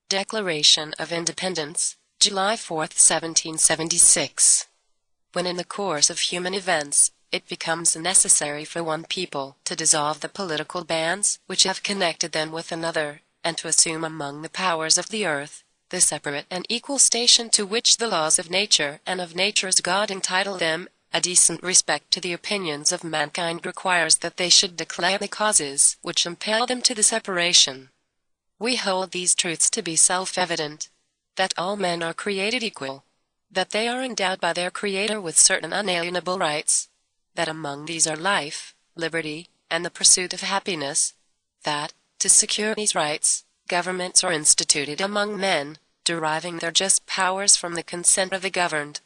Declaration of Independence, July 4, 1776. When in the course of human events, it becomes necessary for one people to dissolve the political bands which have connected them with another, and to assume among the powers of the earth the separate and equal station to which the laws of nature and of nature's God entitle them, a decent respect to the opinions of mankind requires that they should declare the causes which impel them to the separation. We hold these truths to be self-evident: that all men are created equal, that they are endowed by their Creator with certain unalienable rights, that among these are life, liberty, and the pursuit of happiness, that, to secure these rights, governments are instituted among men, deriving their just powers from the consent of the governed,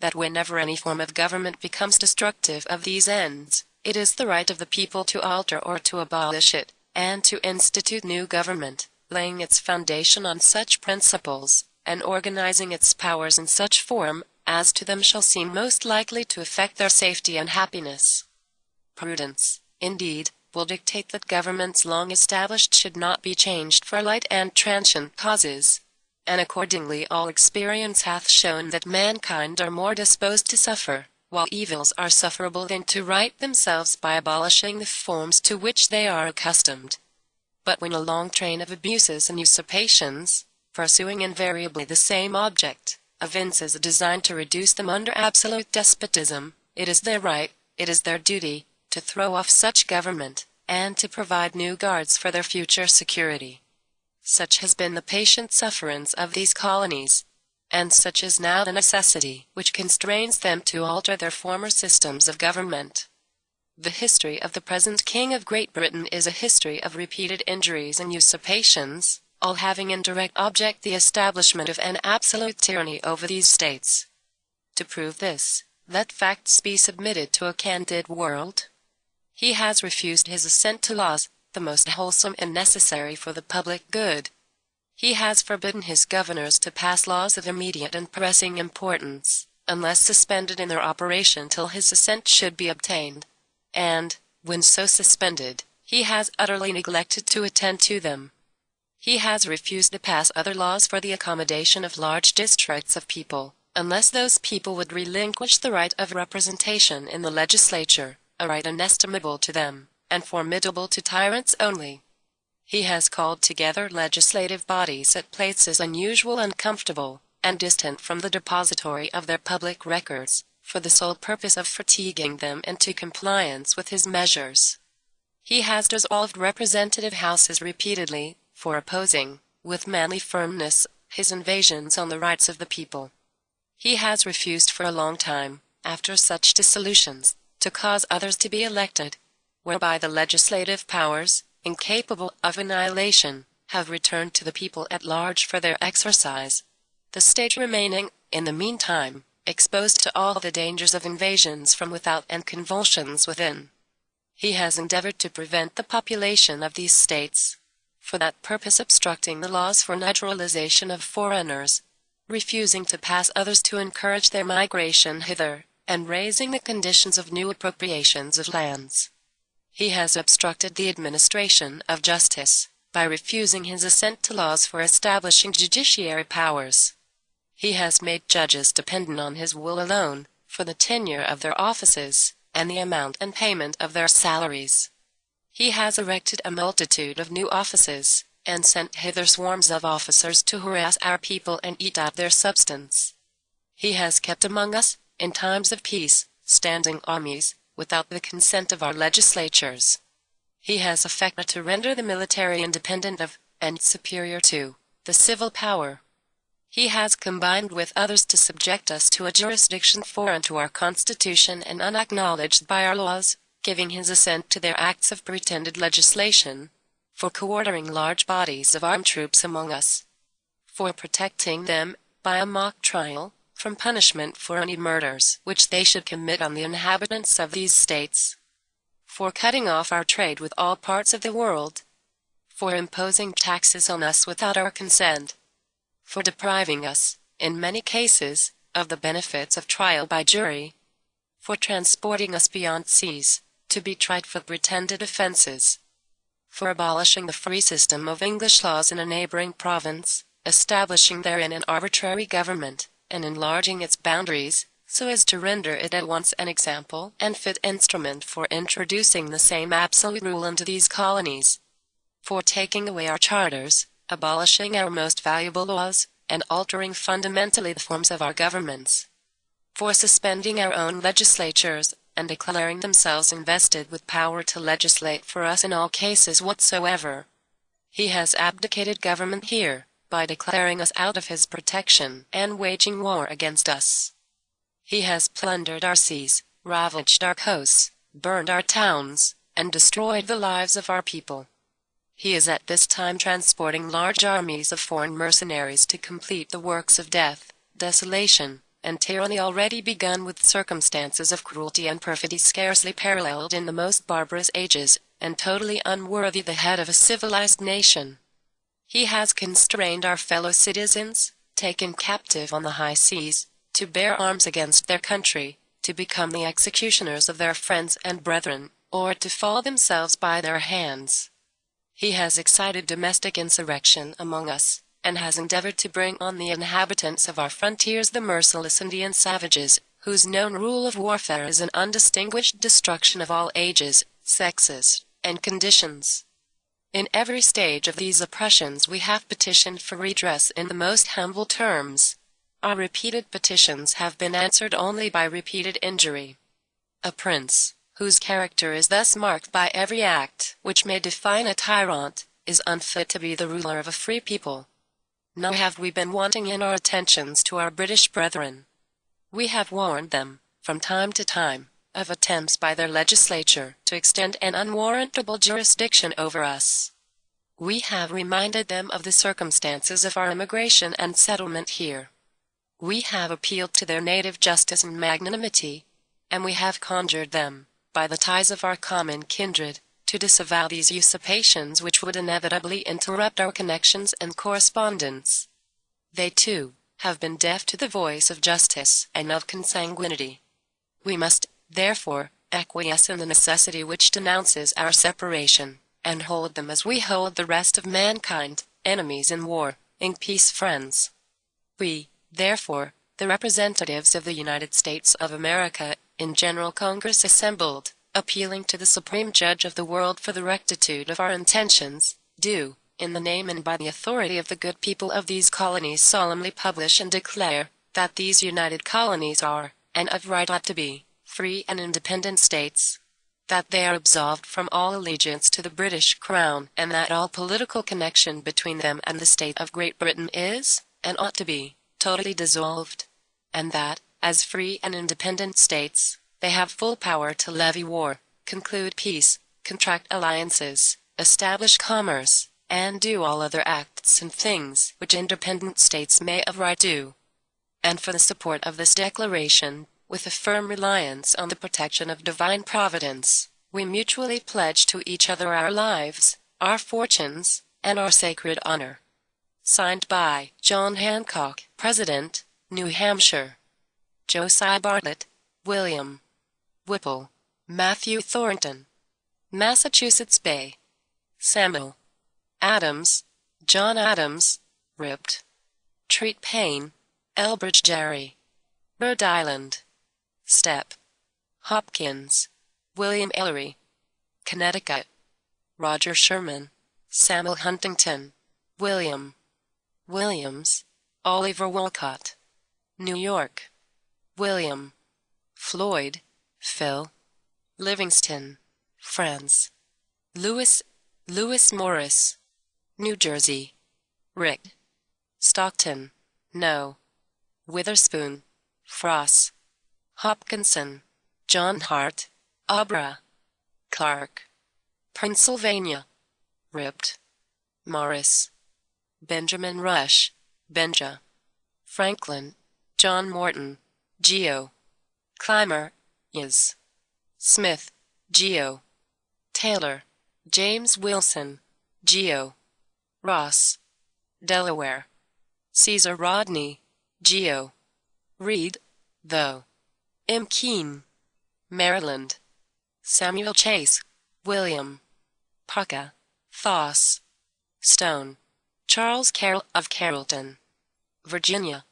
that whenever any form of government becomes destructive of these ends, it is the right of the people to alter or to abolish it, and to institute new government, laying its foundation on such principles, and organizing its powers in such form, as to them shall seem most likely to effect their safety and happiness. Prudence, indeed, will dictate that governments long established should not be changed for light and transient causes, and accordingly all experience hath shown that mankind are more disposed to suffer, while evils are sufferable, than to right themselves by abolishing the forms to which they are accustomed. But when a long train of abuses and usurpations, pursuing invariably the same object, evinces a design to reduce them under absolute despotism, it is their right, it is their duty, to throw off such government, and to provide new guards for their future security. Such has been the patient sufferance of these colonies, and such is now the necessity which constrains them to alter their former systems of government. The history of the present King of Great Britain is a history of repeated injuries and usurpations, all having in direct object the establishment of an absolute tyranny over these states. To prove this, let facts be submitted to a candid world. He has refused his assent to laws, the most wholesome and necessary for the public good. He has forbidden his governors to pass laws of immediate and pressing importance, unless suspended in their operation till his assent should be obtained, and, when so suspended, he has utterly neglected to attend to them. He has refused to pass other laws for the accommodation of large districts of people, unless those people would relinquish the right of representation in the legislature, a right inestimable to them, and formidable to tyrants only. He has called together legislative bodies at places unusual, uncomfortable, and distant from the depository of their public records, for the sole purpose of fatiguing them into compliance with his measures. He has dissolved representative houses repeatedly, for opposing, with manly firmness, his invasions on the rights of the people. He has refused for a long time, after such dissolutions, to cause others to be elected, whereby the legislative powers, incapable of annihilation, have returned to the people at large for their exercise, the state remaining, in the meantime, exposed to all the dangers of invasions from without and convulsions within. He has endeavored to prevent the population of these states, for that purpose obstructing the laws for naturalization of foreigners, refusing to pass others to encourage their migration hither, and raising the conditions of new appropriations of lands. He has obstructed the administration of justice, by refusing his assent to laws for establishing judiciary powers. He has made judges dependent on his will alone, for the tenure of their offices, and the amount and payment of their salaries. He has erected a multitude of new offices, and sent hither swarms of officers to harass our people and eat out their substance. He has kept among us, in times of peace, standing armies, without the consent of our legislatures. He has affected to render the military independent of, and superior to, the civil power. He has combined with others to subject us to a jurisdiction foreign to our Constitution and unacknowledged by our laws, giving his assent to their acts of pretended legislation, for quartering large bodies of armed troops among us, for protecting them, by a mock trial, from punishment for any murders which they should commit on the inhabitants of these states, for cutting off our trade with all parts of the world, for imposing taxes on us without our consent, for depriving us, in many cases, of the benefits of trial by jury, for transporting us beyond seas, to be tried for pretended offenses, for abolishing the free system of English laws in a neighboring province, establishing therein an arbitrary government, and enlarging its boundaries, so as to render it at once an example and fit instrument for introducing the same absolute rule into these colonies, for taking away our charters, abolishing our most valuable laws, and altering fundamentally the forms of our governments, for suspending our own legislatures, and declaring themselves invested with power to legislate for us in all cases whatsoever. He has abdicated government here, by declaring us out of his protection and waging war against us. He has plundered our seas, ravaged our coasts, burned our towns, and destroyed the lives of our people. He is at this time transporting large armies of foreign mercenaries to complete the works of death, desolation, and tyranny already begun with circumstances of cruelty and perfidy scarcely paralleled in the most barbarous ages, and totally unworthy the head of a civilized nation. He has constrained our fellow citizens, taken captive on the high seas, to bear arms against their country, to become the executioners of their friends and brethren, or to fall themselves by their hands. He has excited domestic insurrection among us, and has endeavored to bring on the inhabitants of our frontiers the merciless Indian savages, whose known rule of warfare is an undistinguished destruction of all ages, sexes, and conditions. In every stage of these oppressions we have petitioned for redress in the most humble terms. Our repeated petitions have been answered only by repeated injury. A prince, whose character is thus marked by every act which may define a tyrant, is unfit to be the ruler of a free people. Nor have we been wanting in our attentions to our British brethren. We have warned them, from time to time, of attempts by their legislature to extend an unwarrantable jurisdiction over us. We have reminded them of the circumstances of our immigration and settlement here. We have appealed to their native justice and magnanimity, and we have conjured them, by the ties of our common kindred, to disavow these usurpations which would inevitably interrupt our connections and correspondence. They, too, have been deaf to the voice of justice and of consanguinity. We must, therefore, acquiesce in the necessity which denounces our separation, and hold them as we hold the rest of mankind, enemies in war, in peace friends. We, therefore, the representatives of the United States of America, in General Congress assembled, appealing to the Supreme Judge of the world for the rectitude of our intentions, do, in the name and by the authority of the good people of these colonies, solemnly publish and declare, that these united colonies are, and of right ought to be, free and independent states, that they are absolved from all allegiance to the British Crown, and that all political connection between them and the state of Great Britain is, and ought to be, totally dissolved, and that, as free and independent states, they have full power to levy war, conclude peace, contract alliances, establish commerce, and do all other acts and things which independent states may of right do. And for the support of this declaration, with a firm reliance on the protection of divine providence, we mutually pledge to each other our lives, our fortunes, and our sacred honor. Signed by John Hancock, President, New Hampshire. Josiah Bartlett, William Whipple, Matthew Thornton, Massachusetts Bay. Samuel Adams, John Adams, Ript. Treat Payne, Elbridge Gerry. Rhode Island. Stepp. Hopkins, William Ellery. Connecticut. Roger Sherman, Samuel Huntington, William Williams, Oliver Wolcott. New York. William Floyd, Phil. Livingston, France. Louis Morris, New Jersey. Rick. Stockton, No. Witherspoon, Frost. Hopkinson, John Hart, Abra. Clark. Pennsylvania. Ript. Morris. Benjamin Rush, Benja. Franklin, John Morton, Geo. Clymer, Is. Smith, Geo. Taylor, James Wilson, Geo. Ross, Delaware. Caesar Rodney, Geo. Reed, Though. M. Keene, Maryland. Samuel Chase, William. Pucka, Foss. Stone, Charles Carroll of Carrollton, Virginia.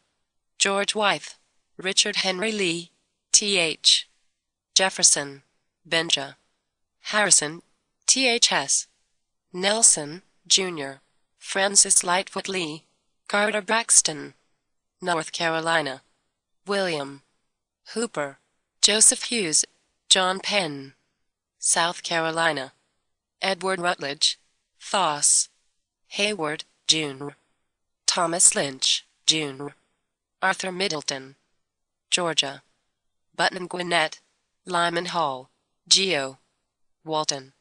George Wythe, Richard Henry Lee, Th. Jefferson, Benja. Harrison, Ths. Nelson, Jr., Francis Lightfoot Lee, Carter Braxton. North Carolina. William Hooper, Joseph Hughes, John Penn. South Carolina. Edward Rutledge, Thoss. Hayward, Jr. Thomas Lynch, Jr. Arthur Middleton. Georgia. Button Gwinnett, Lyman Hall, Geo. Walton.